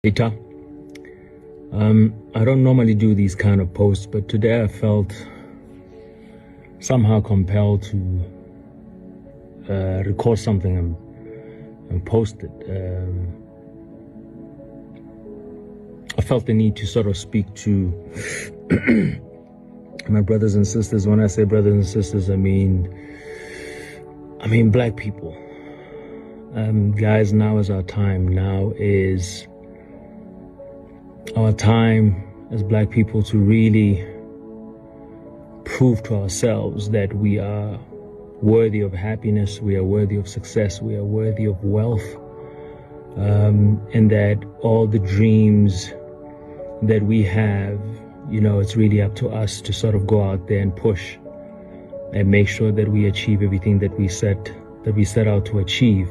Later. I don't normally do these kind of posts, but today I felt somehow compelled to record something and post it. I felt the need to sort of speak to my brothers and sisters. When I say brothers and sisters, I mean black people. Guys, now is our time. Now is our time as black people to really prove to ourselves that we are worthy of happiness, we are worthy of success, we are worthy of wealth, and that all the dreams that we have, it's really up to us to sort of go out there and push and make sure that we achieve everything that we set out to achieve.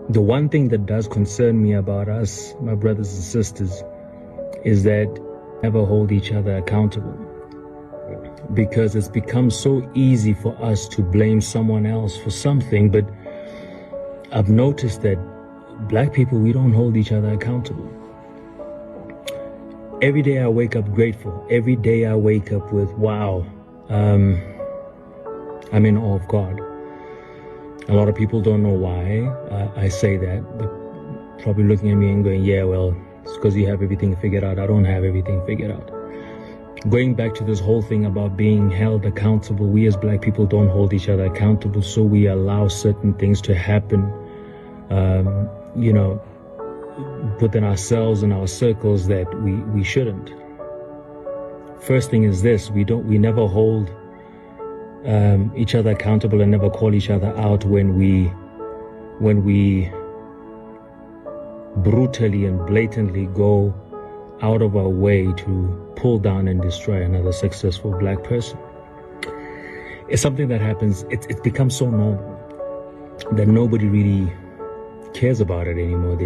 The one thing that does concern me about us, my brothers and sisters, is that we never hold each other accountable, because it's become so easy for us to blame someone else for something. But I've noticed that black people, we don't hold each other accountable. Every day I wake up grateful. Every day I wake up with, wow, I'm in awe of God. A lot of people don't know why I say that. They're probably looking at me and going, yeah, well, it's because you have everything figured out. I don't have everything figured out. Going back to this whole thing about being held accountable, we as black people don't hold each other accountable, so we allow certain things to happen, within ourselves and our circles that we shouldn't. First thing is this: we never hold each other accountable and never call each other out when we brutally and blatantly go out of our way to pull down and destroy another successful black person. It's something that happens. It's become so normal that nobody really cares about it anymore.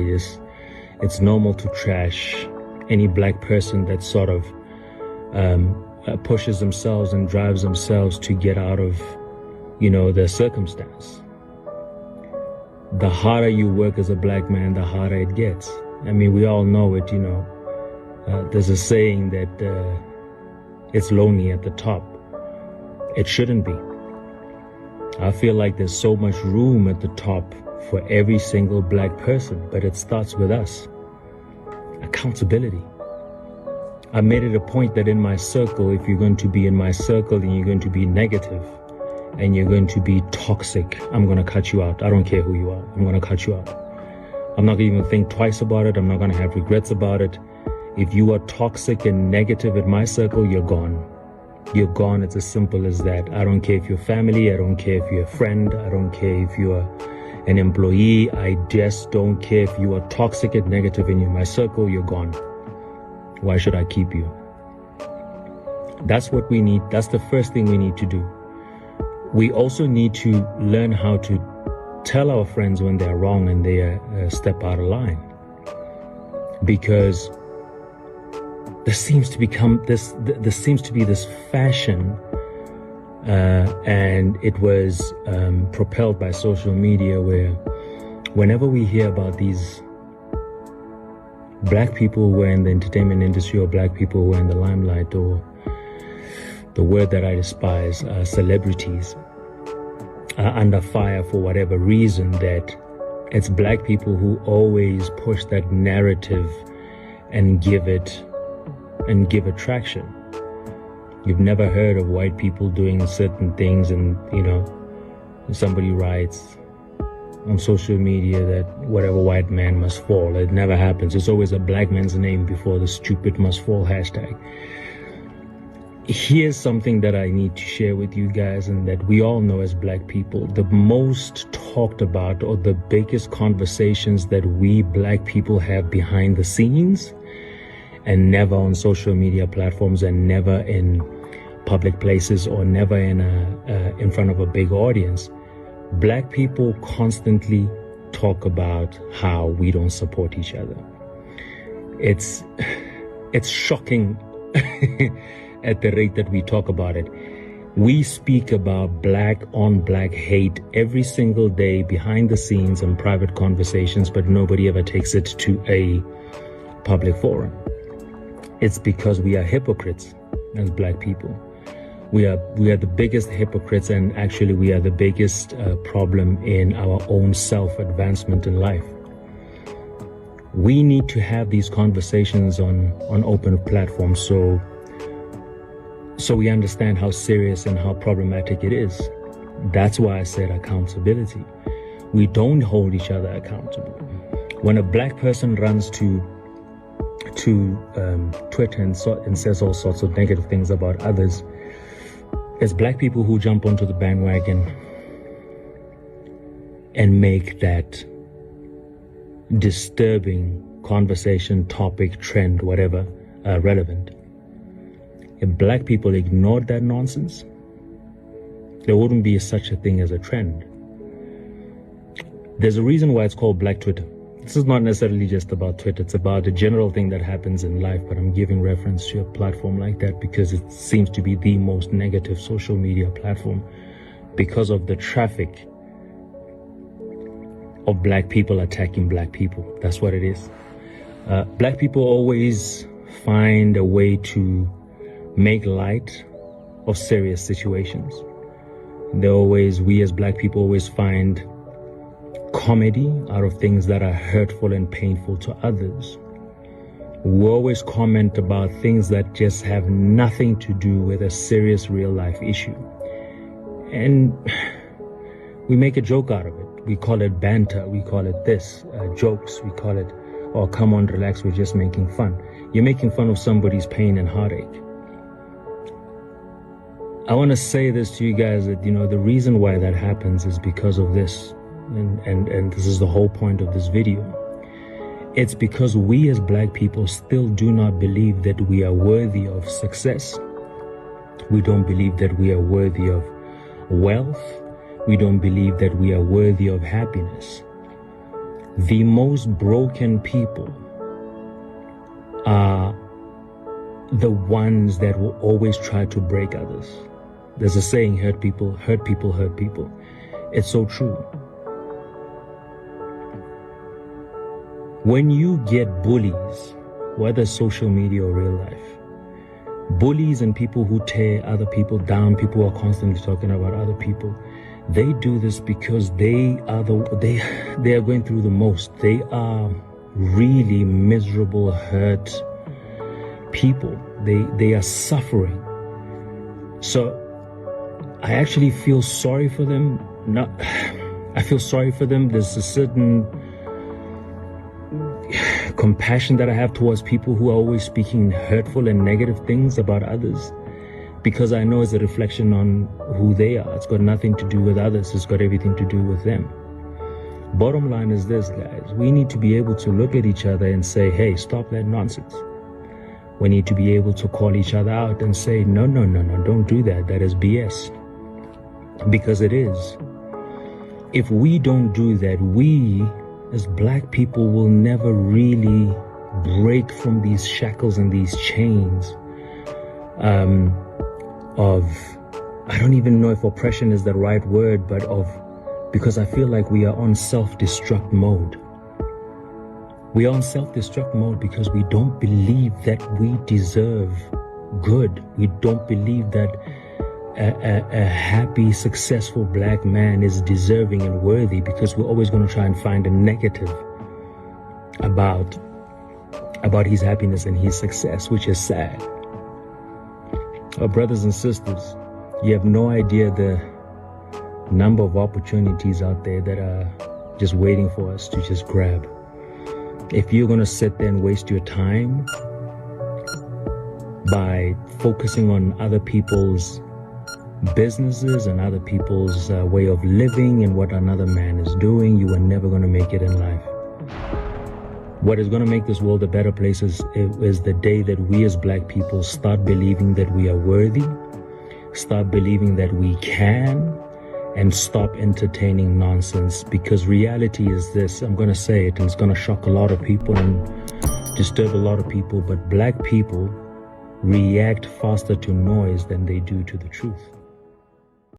It's normal to trash any black person that sort of pushes themselves and drives themselves to get out of, their circumstance. The harder you work as a black man, the harder it gets. We all know it, there's a saying that it's lonely at the top. It shouldn't be. I feel like there's so much room at the top for every single black person, but it starts with us. Accountability. I made it a point that in my circle, if you're going to be in my circle and you're going to be negative and you're going to be toxic, I'm going to cut you out. I don't care who you are. I'm going to cut you out. I'm not going to even think twice about it. I'm not going to have regrets about it. If you are toxic and negative in my circle, you're gone. You're gone. It's as simple as that. I don't care if you're family. I don't care if you're a friend. I don't care if you're an employee. I just don't care if you are toxic and negative and you're in my circle, you're gone. Why should I keep you? That's what we need. That's the first thing we need to do. We also need to learn how to tell our friends when they're wrong and they step out of line. Because there seems to be this fashion, and it was propelled by social media, where whenever we hear about these black people who are in the entertainment industry, or black people who are in the limelight, or the word that I despise, celebrities, are under fire for whatever reason, that it's black people who always push that narrative and give it traction. You've never heard of white people doing certain things, and somebody writes on social media that whatever white man must fall. It never happens. It's always a black man's name before the stupid must fall hashtag. Here's something that I need to share with you guys, and that we all know as black people. The most talked about, or the biggest conversations that we black people have behind the scenes, and never on social media platforms, and never in public places, or never in front of a big audience. Black people constantly talk about how we don't support each other. It's shocking at the rate that we talk about it. We speak about black on black hate every single day behind the scenes in private conversations, but nobody ever takes it to a public forum. It's because we are hypocrites as black people. We are the biggest hypocrites, and actually we are the biggest problem in our own self-advancement in life. We need to have these conversations on open platforms so we understand how serious and how problematic it is. That's why I said accountability. We don't hold each other accountable. When a black person runs to Twitter and says all sorts of negative things about others, it's black people who jump onto the bandwagon and make that disturbing conversation, topic, trend, whatever, relevant. If black people ignored that nonsense, there wouldn't be such a thing as a trend. There's a reason why it's called Black Twitter. This is not necessarily just about Twitter. It's about the general thing that happens in life, but I'm giving reference to a platform like that because it seems to be the most negative social media platform because of the traffic of black people attacking black people. That's what it is. Black people always find a way to make light of serious situations. We as black people always find comedy out of things that are hurtful and painful to others. We always comment about things that just have nothing to do with a serious real life issue. And we make a joke out of it. We call it banter. We call it this, jokes. We call it, oh, come on, relax, we're just making fun. You're making fun of somebody's pain and heartache. I want to say this to you guys that, the reason why that happens is because of this. And this is the whole point of this video. It's because we as black people still do not believe that we are worthy of success. We don't believe that we are worthy of wealth. We don't believe that we are worthy of happiness. The most broken people are the ones that will always try to break others. There's a saying, hurt people, hurt people, hurt people. It's so true. When you get bullies, whether social media or real life, bullies and people who tear other people down, people who are constantly talking about other people, they do this because they are going through the most. They are really miserable, hurt people. They are suffering. So I actually feel sorry for them. I feel sorry for them. There's a certain compassion that I have towards people who are always speaking hurtful and negative things about others, because I know it's a reflection on who they are. It's got nothing to do with others. It's got everything to do with them. Bottom line is this, guys. We need to be able to look at each other and say, hey, stop that nonsense. We need to be able to call each other out and say, no, don't do that. That is BS. Because it is. If we don't do that, we as black people will never really break from these shackles and these chains of, I don't even know if oppression is the right word, but because I feel like we are on self-destruct mode. We are on self-destruct mode because we don't believe that we deserve good. We don't believe that a happy, successful black man is deserving and worthy, because we're always going to try and find a negative about his happiness and his success, which is sad. Our brothers and sisters, you have no idea the number of opportunities out there that are just waiting for us to just grab. If you're going to sit there and waste your time by focusing on other people's businesses and other people's way of living and what another man is doing, you are never going to make it in life. What is going to make this world a better place is the day that we as black people start believing that we are worthy, start believing that we can, and stop entertaining nonsense. Because reality is this, I'm going to say it, and it's going to shock a lot of people and disturb a lot of people, but black people react faster to noise than they do to the truth.